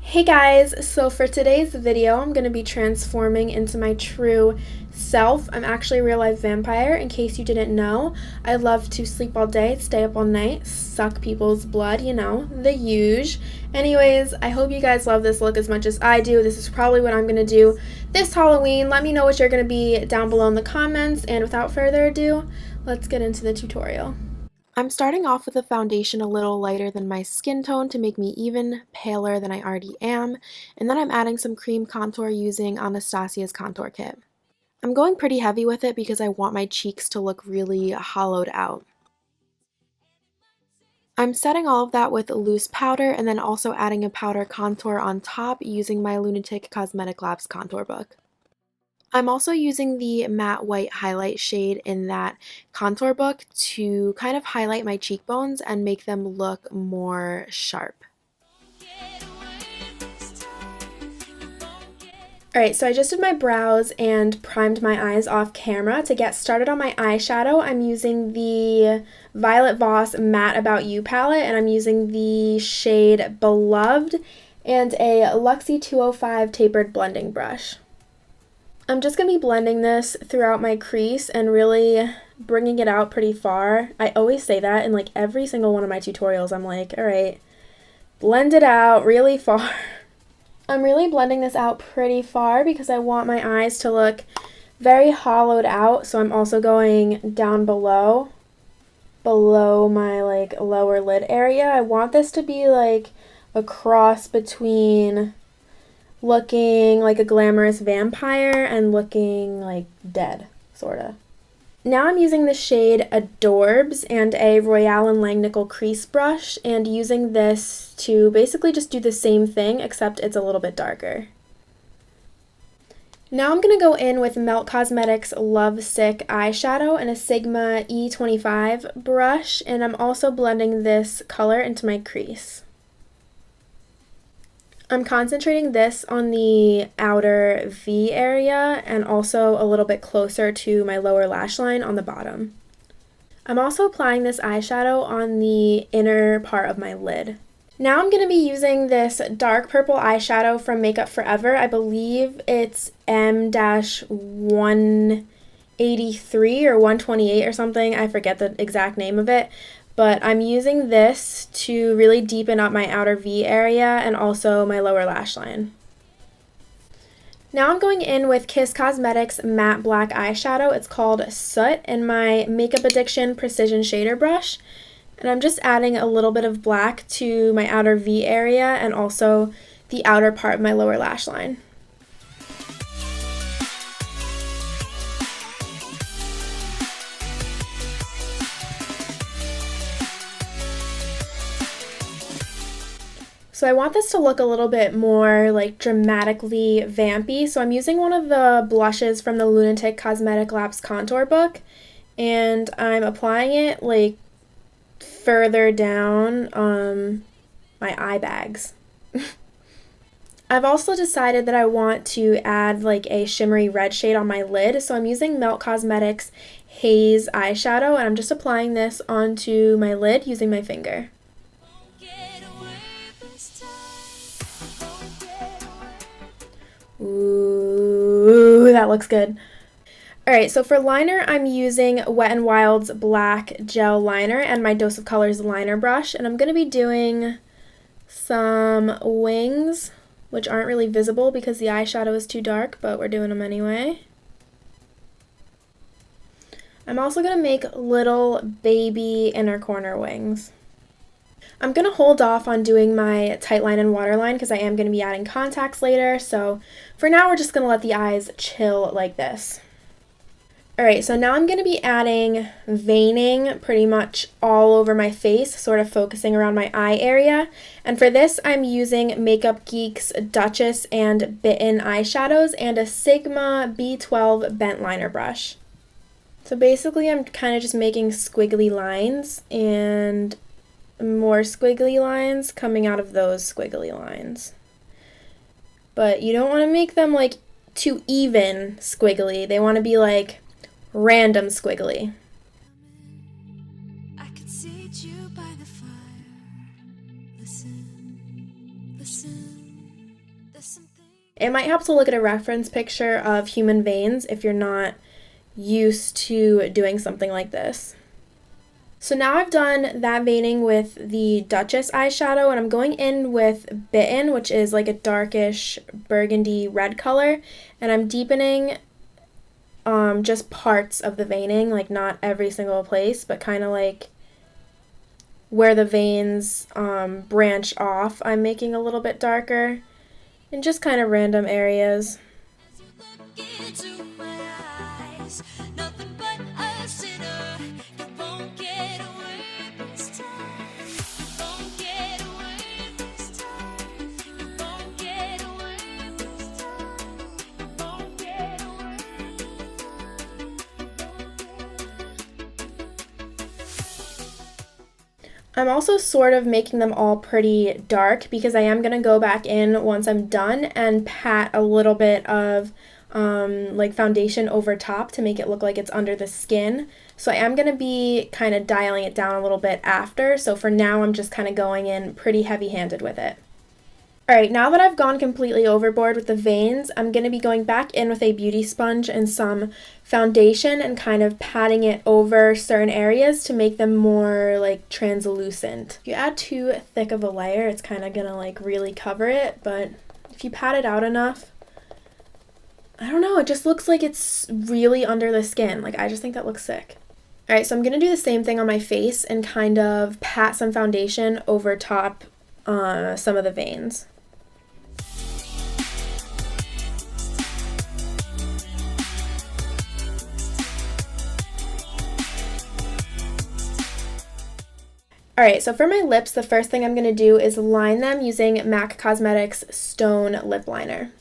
Hey guys, so for today's video I'm going to be transforming into my true self. I'm actually a real life vampire, in case you didn't know. I love to sleep all day, stay up all night, suck people's blood, you know, the huge. Anyways, I hope you guys love this look as much as I do. This is probably what I'm going to do this Halloween. Let me know what you're going to be down below in the comments, and without further ado, let's get into the tutorial. I'm starting off with a foundation a little lighter than my skin tone to make me even paler than I already am, and then I'm adding some cream contour using Anastasia's contour kit. I'm going pretty heavy with it because I want my cheeks to look really hollowed out. I'm setting all of that with loose powder and then also adding a powder contour on top using my Lunatick Cosmetic Labs contour book. I'm also using the matte white highlight shade in that contour book to kind of highlight my cheekbones and make them look more sharp. Alright, so I just did my brows and primed my eyes off camera. To get started on my eyeshadow, I'm using the Violet Voss Matte About You palette, and I'm using the shade Beloved and a Luxe 205 tapered blending brush. I'm just going to be blending this throughout my crease and really bringing it out pretty far. I always say that in like every single one of my tutorials. I'm like, alright, blend it out really far. I'm really blending this out pretty far because I want my eyes to look very hollowed out. So I'm also going down below my like lower lid area. I want this to be like a cross between looking like a glamorous vampire and looking like dead, sorta. Now I'm using the shade Adorbs and a Royale and Langnickel crease brush and using this to basically just do the same thing except it's a little bit darker. Now I'm going to go in with Melt Cosmetics Lovesick eyeshadow and a Sigma E25 brush, and I'm also blending this color into my crease. I'm concentrating this on the outer V area and also a little bit closer to my lower lash line on the bottom. I'm also applying this eyeshadow on the inner part of my lid. Now I'm going to be using this dark purple eyeshadow from Makeup Forever. I believe it's M-183 or 128 or something. I forget the exact name of it. But I'm using this to really deepen up my outer V area and also my lower lash line. Now I'm going in with Kiss Cosmetics Matte Black Eyeshadow. It's called Soot, and my Makeup Addiction Precision Shader Brush. And I'm just adding a little bit of black to my outer V area and also the outer part of my lower lash line. So I want this to look a little bit more like dramatically vampy, so I'm using one of the blushes from the Lunatick Cosmetic Labs contour book, and I'm applying it like further down my eye bags. I've also decided that I want to add like a shimmery red shade on my lid, so I'm using Melt Cosmetics Haze eyeshadow, and I'm just applying this onto my lid using my finger. Ooh, that looks good. Alright, so for liner, I'm using Wet n Wild's Black Gel Liner and my Dose of Colors liner brush, and I'm going to be doing some wings, which aren't really visible because the eyeshadow is too dark, but we're doing them anyway. I'm also going to make little baby inner corner wings. I'm going to hold off on doing my tight line and waterline because I am going to be adding contacts later, so for now we're just going to let the eyes chill like this. Alright, so now I'm going to be adding veining pretty much all over my face, sort of focusing around my eye area, and for this I'm using Makeup Geek's Duchess and Bitten eyeshadows and a Sigma B12 bent liner brush. So basically I'm kind of just making squiggly lines and more squiggly lines coming out of those squiggly lines. But you don't want to make them like too even squiggly. They want to be like random squiggly. I could seat you by the fire. Listen, listen. It might help to look at a reference picture of human veins if you're not used to doing something like this. So now I've done that veining with the Duchess eyeshadow, and I'm going in with Bitten, which is like a darkish burgundy red color, and I'm deepening just parts of the veining, like not every single place, but kind of like where the veins branch off, I'm making a little bit darker in just kind of random areas. I'm also sort of making them all pretty dark because I am going to go back in once I'm done and pat a little bit of like foundation over top to make it look like it's under the skin. So I am going to be kind of dialing it down a little bit after. So for now I'm just kind of going in pretty heavy-handed with it. Alright, now that I've gone completely overboard with the veins, I'm going to be going back in with a beauty sponge and some foundation and kind of patting it over certain areas to make them more like translucent. If you add too thick of a layer, it's kind of going to like really cover it, but if you pat it out enough, I don't know, it just looks like it's really under the skin. Like, I just think that looks sick. Alright, so I'm going to do the same thing on my face and kind of pat some foundation over top some of the veins. Alright, so for my lips, the first thing I'm going to do is line them using MAC Cosmetics Stone Lip Liner.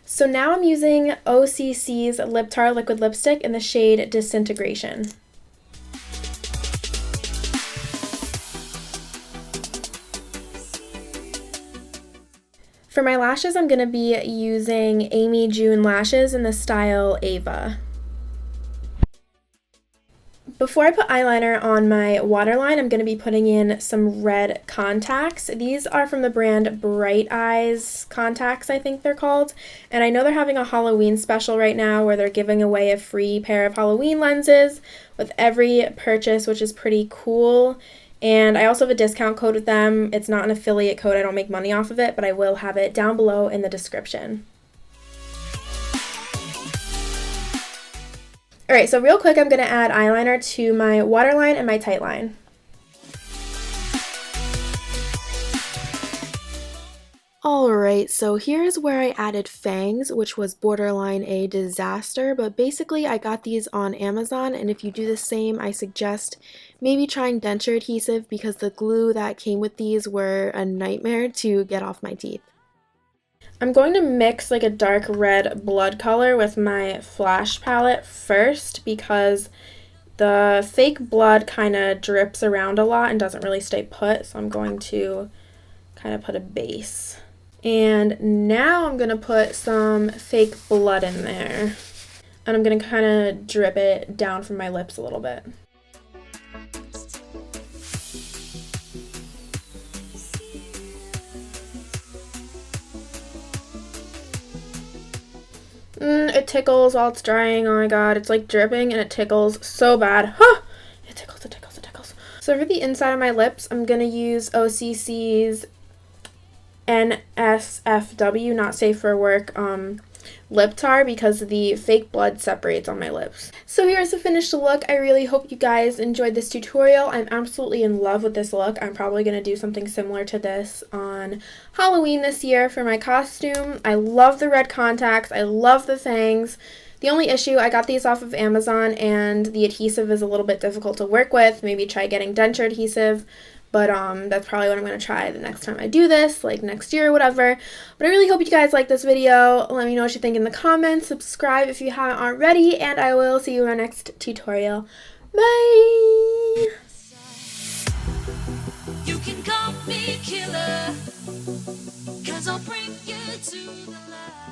So now I'm using OCC's Lip Tart Liquid Lipstick in the shade Disintegration. For my lashes, I'm going to be using AmyJuneLashes in the style Ava. Before I put eyeliner on my waterline, I'm going to be putting in some red contacts. These are from the brand Bright Eyes Contacts, I think they're called. And I know they're having a Halloween special right now where they're giving away a free pair of Halloween lenses with every purchase, which is pretty cool. And I also have a discount code with them. It's not an affiliate code, I don't make money off of it, but I will have it down below in the description. Alright, so real quick I'm going to add eyeliner to my waterline and my tight line. Alright, so here's where I added fangs, which was borderline a disaster, but basically I got these on Amazon, and if you do the same, I suggest maybe trying denture adhesive because the glue that came with these were a nightmare to get off my teeth. I'm going to mix like a dark red blood color with my Flash palette first because the fake blood kind of drips around a lot and doesn't really stay put, so I'm going to kind of put a base. And now I'm going to put some fake blood in there, and I'm going to kind of drip it down from my lips a little bit. It tickles while it's drying. Oh my god, it's like dripping and it tickles so bad. Huh! It tickles, it tickles, it tickles. So for the inside of my lips, I'm going to use OCC's NSFW, not safe for work, lip tar because the fake blood separates on my lips. So here's the finished look. I really hope you guys enjoyed this tutorial. I'm absolutely in love with this look. I'm probably going to do something similar to this on Halloween this year for my costume. I love the red contacts. I love the fangs. The only issue, I got these off of Amazon and the adhesive is a little bit difficult to work with. Maybe try getting denture adhesive. But that's probably what I'm going to try the next time I do this, like next year or whatever. But I really hope you guys like this video. Let me know what you think in the comments. Subscribe if you haven't already. And I will see you in our next tutorial. Bye! You can call me killer, 'cause I'll bring you to the light.